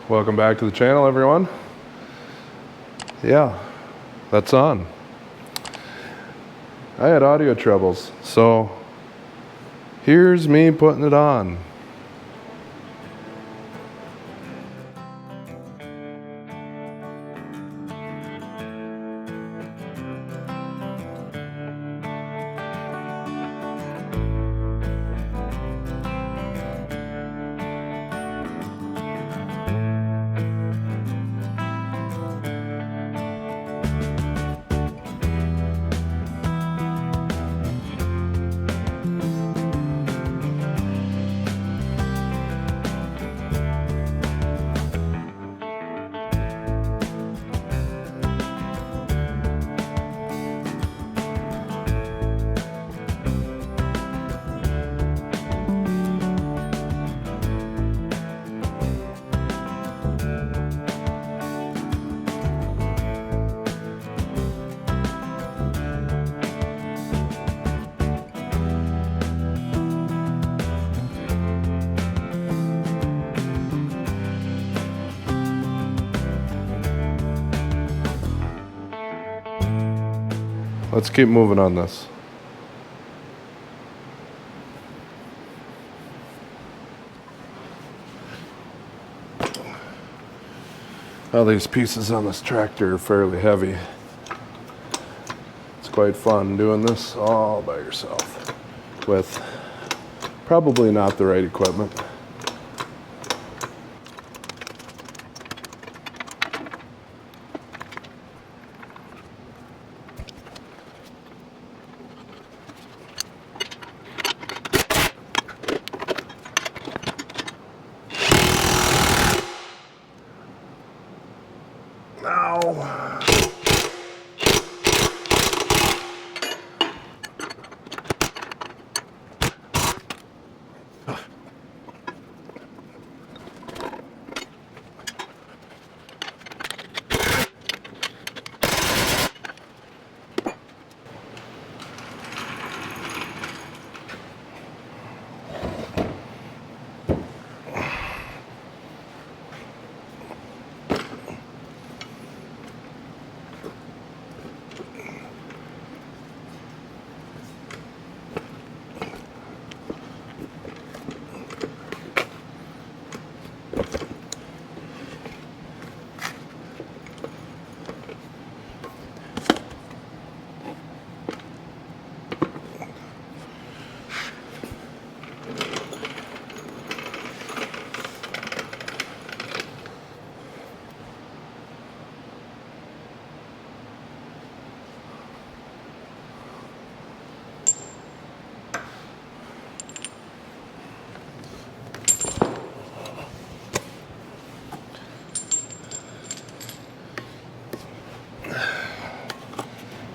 Welcome back to the channel, everyone. Yeah, that's on. I had audio troubles, so here's me putting it on. Let's keep moving on this. All these pieces on this tractor are fairly heavy. It's quite fun doing this all by yourself with probably not the right equipment.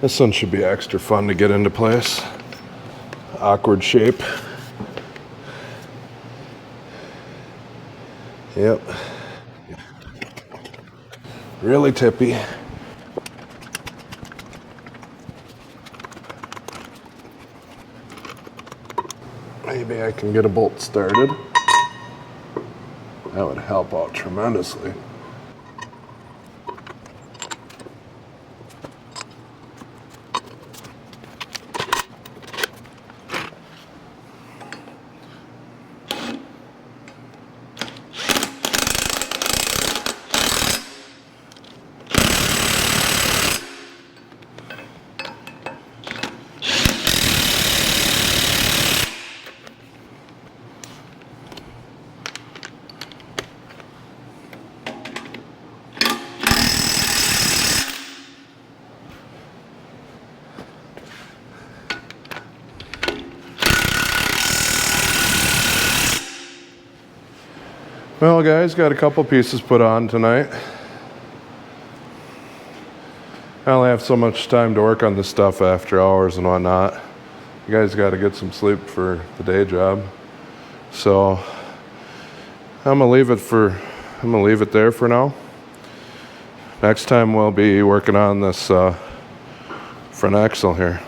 This one should be extra fun to get into place. Awkward shape. Yep. Really tippy. Maybe I can get a bolt started. That would help out tremendously. Well, guys, got a couple pieces put on tonight. I only have so much time to work on this stuff after hours and whatnot. You guys got to get some sleep for the day job. So I'm gonna leave it there for now. Next time we'll be working on this front axle here.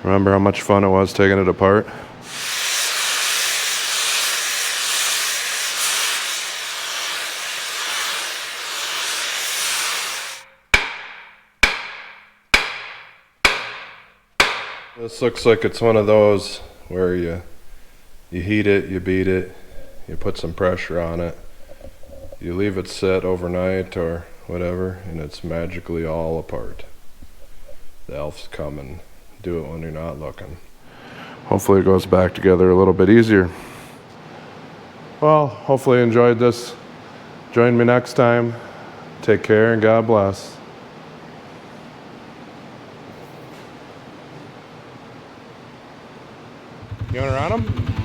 Remember how much fun it was taking it apart? This looks like it's one of those where you heat it, you beat it, you put some pressure on it, you leave it sit overnight or whatever, and it's magically all apart. The elves come and do it when you're not looking. Hopefully it goes back together a little bit easier. Well, hopefully you enjoyed this. Join me next time. Take care and God bless. You want to run them?